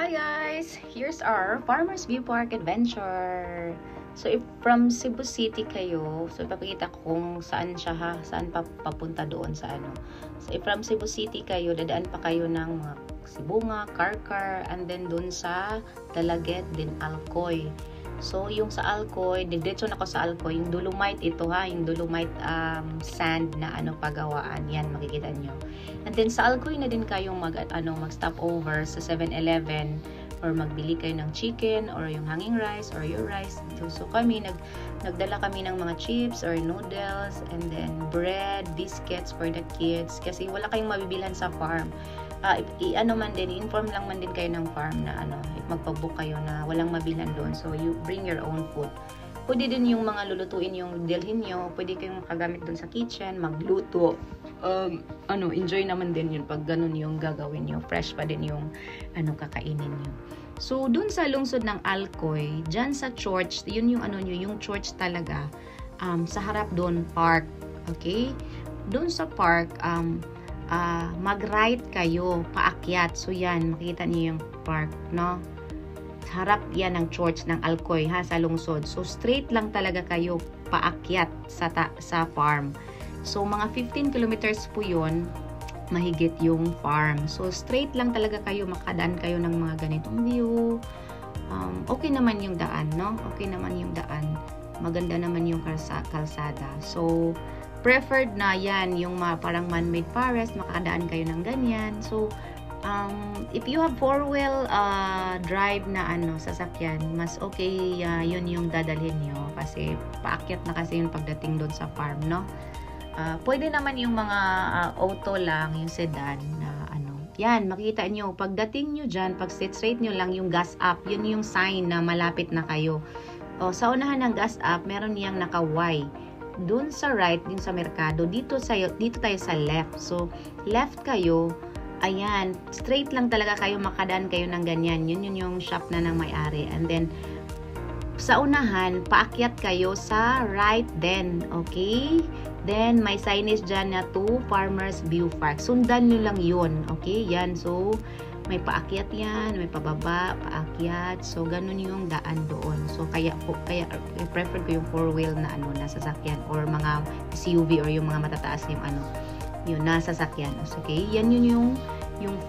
Hi guys! Here's our Farmers View Park adventure. So if from Cebu City kayo, so ipapakita ko kung saan siya ha, saan papunta doon sa ano. So if from Cebu City kayo, dadaan pa kayo ng mga Sibunga, Carcar, and then doon sa Dalaget, then Alcoy. So yung sa Alcoy, diretso na ko sa Alcoy, yung Dolomite ito ha, yung Dolomite sand na pagawaan, yan makikita nyo. And then sa Alcoy na din kayong mag-stop over sa 7-Eleven or magbili kayo ng chicken or yung hanging rice or your rice. So kami, nagdala kami ng mga chips or noodles and then bread, biscuits for the kids kasi wala kayong mabibilhan sa farm. Inform lang man din kayo ng farm na if magpabook kayo na walang mabilhan doon. So you bring your own food. Pwede din yung mga lulutuin yung dalhin nyo. Pwede kayong makagamit doon sa kitchen, magluto. Enjoy naman din yun pag ganun yung gagawin nyo. Fresh pa din yung kakainin nyo. So doon sa lungsod ng Alcoy, dyan sa church, yun yung yung church talaga. Sa harap doon, park. Okay? Doon sa park, mag-right kayo, paakyat. So yan, makita niyo yung park, no? Harap yan ng church ng Alcoy ha, sa lungsod. So straight lang talaga kayo paakyat sa farm. So mga 15 kilometers po yun, mahigit yung farm. So straight lang talaga kayo, makadaan kayo ng mga ganitong view. Okay naman yung daan, no? Okay naman yung daan. Maganda naman yung kalsada. So preferred na yan, yung parang man-made forest, makakadaan kayo ng ganyan. So, if you have four-wheel drive na sasakyan, mas okay yun yung dadalhin nyo kasi paakyat na kasi yung pagdating doon sa farm, no? Pwede naman yung mga auto lang, yung sedan na yan, makita nyo, pagdating nyo dyan, pag straight nyo lang yung gas up, yun yung sign na malapit na kayo. Sa unahan ng gas up, meron niyang naka-Y. Doon sa right, din sa merkado, dito tayo sa left. So, left kayo, ayan, straight lang talaga kayo, makadaan kayo ng ganyan. Yun yung shop na ng may-ari. And then, sa unahan, paakyat kayo sa right then, okay? Then, may signage dyan na to Farmers View Park. Sundan nyo lang yun, okay? Yan, so, may paakyat yan, may pababa, paakyat. So, ganun yung daan doon. So, kaya prefer ko yung four-wheel na na sasakyan or mga SUV or yung mga matataas yung nasa sasakyan. Okay, yan yung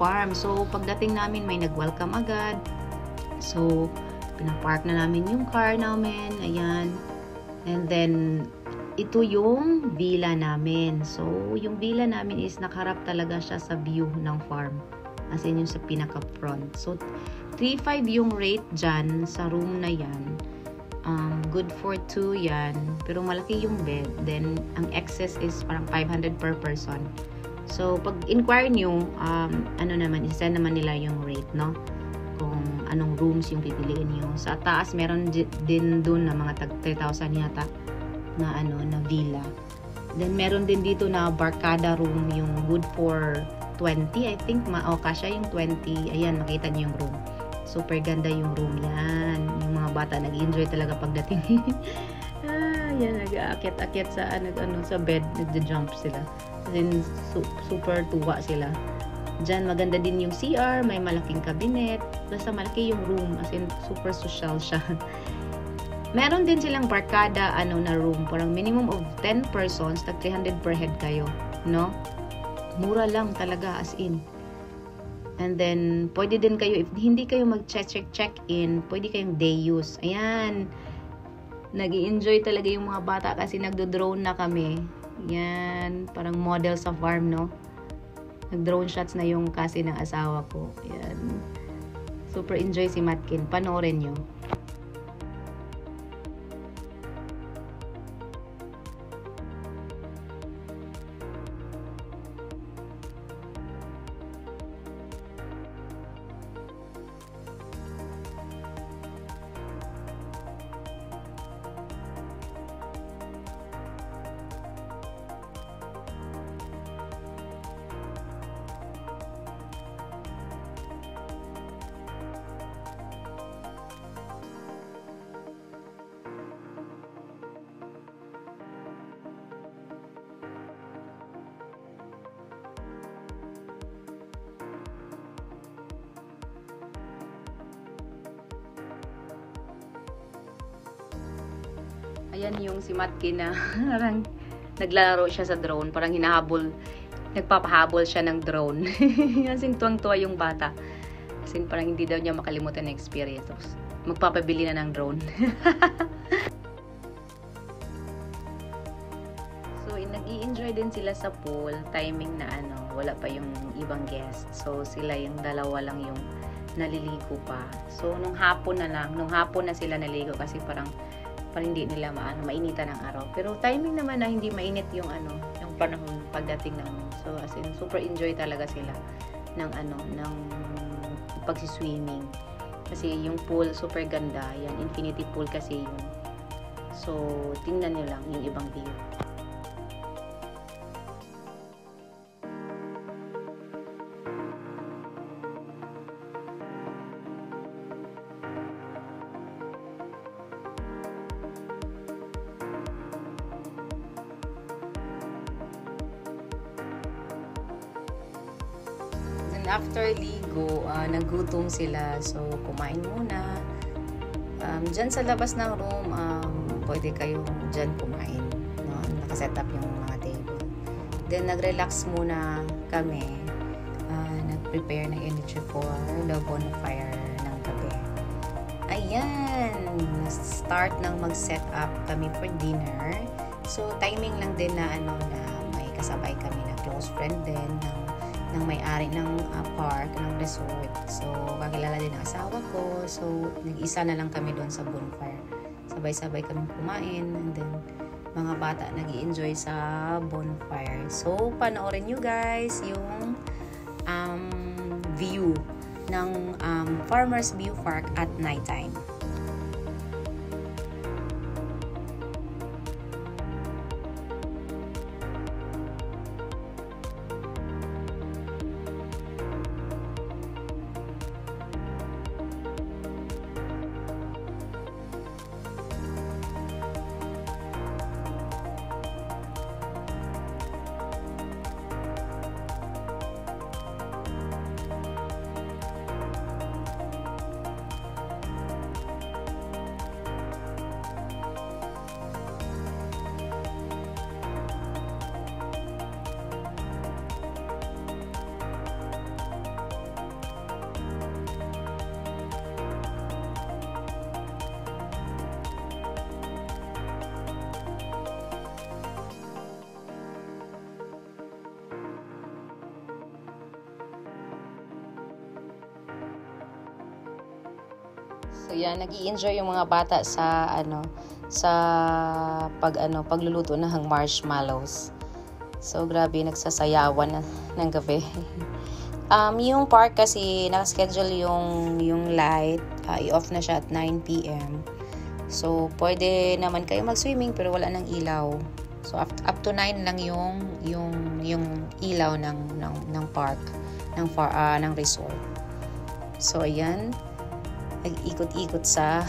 farm. So, pagdating namin, may nag-welcome agad. So, pinapark na namin yung car namin. Ayan. And then, ito yung villa namin. So, yung villa namin is nakaharap talaga siya sa view ng farm. As in yung sa pinaka-front. So, 3.5 yung rate dyan sa room na yan. Good for 2 yan. Pero malaki yung bed. Then, ang excess is parang 500 per person. So, pag inquire nyo, isa naman nila yung rate, no? Kung anong rooms yung pipiliin nyo. Sa taas, meron din dun na mga tag 3,000 yata na villa. Then, meron din dito na barkada room, yung good for 20, I think, kasya yung 20. Ayan, makita niyo yung room. Super ganda yung room yan. Yung mga bata nag-enjoy talaga pagdating. Yan, nag-aakyat-akyat sa sa bed, nag-jump sila. Then super tuwa sila. Diyan maganda din yung CR, may malaking cabinet, basta malaki yung room, as in super social siya. Meron din silang barkada na room, parang minimum of 10 persons, tag 300 per head kayo, no? Mura lang talaga, as in. And then, pwede din kayo, if hindi kayo mag-check-in, pwede kayong day use. Ayan. Nag-i-enjoy talaga yung mga bata kasi nagdo-drone na kami. Yan. Parang model sa farm, no? Nag-drone shots na yung kasi ng asawa ko. Ayan. Super enjoy si Matkin. Panoorin nyo. ayan yung si Matki na parang naglalaro siya sa drone. Parang nagpapahabol siya ng drone. Kasing tuwang-tuwa yung bata. Kasi parang hindi daw niya makalimutan na experience. Tapos magpapabili na ng drone. So, nag-i-enjoy din sila sa pool. Timing na wala pa yung ibang guest. So, sila yung dalawa lang yung naliligo pa. So, nung hapon na sila naligo kasi parang hindi nila mainitan ng araw. Pero timing naman na hindi mainit yung yung panahon pagdating ng so as in super enjoy talaga sila ng ng pagsiswimming. Kasi yung pool super ganda. Yan, infinity pool kasi yun. So, tingnan nyo lang yung ibang view. After ligo, nagutom sila. So, kumain muna. Dyan sa labas ng room, pwede kayong dyan kumain. No? Nakaset up yung mga table. Then, nag-relax muna kami. Nag-prepare ng energy for the bonfire ng gabi. Ayan! Start ng mag-set up kami for dinner. So, timing lang din na na may kasabay kami na close friend din ng may-ari ng park, ng resort. So, kakilala din ang asawa ko. So, nag-isa na lang kami doon sa bonfire. Sabay-sabay kami kumain. And then, mga bata nag-i-enjoy sa bonfire. So, panoorin nyo guys yung view ng Farmers View Park at nighttime. So yan, nag-i-enjoy yung mga bata sa pagluluto ng marshmallows. So grabe, nagsasayawan ng gabi. Yung park kasi naka-schedule yung light, i-off na siya at 9 PM. So pwede naman kayo mag-swimming pero wala nang ilaw. So up to 9 lang yung ilaw ng park ng resort. So ayan, nag-ikot-ikot sa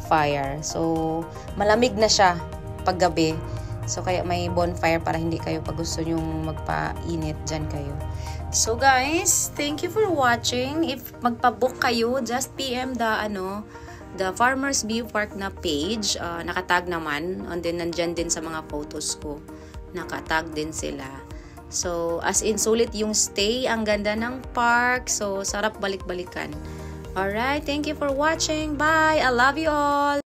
fire. So, malamig na siya paggabi. So, kaya may bonfire para hindi kayo pag gusto nyong magpa-init, dyan kayo. So, guys, thank you for watching. If magpa-book kayo, just PM the Farmers View Park na page. Nakatag naman. And then, nandyan din sa mga photos ko. Nakatag din sila. So, as in, sulit yung stay. Ang ganda ng park. So, sarap balik-balikan. Alright, thank you for watching. Bye! I love you all!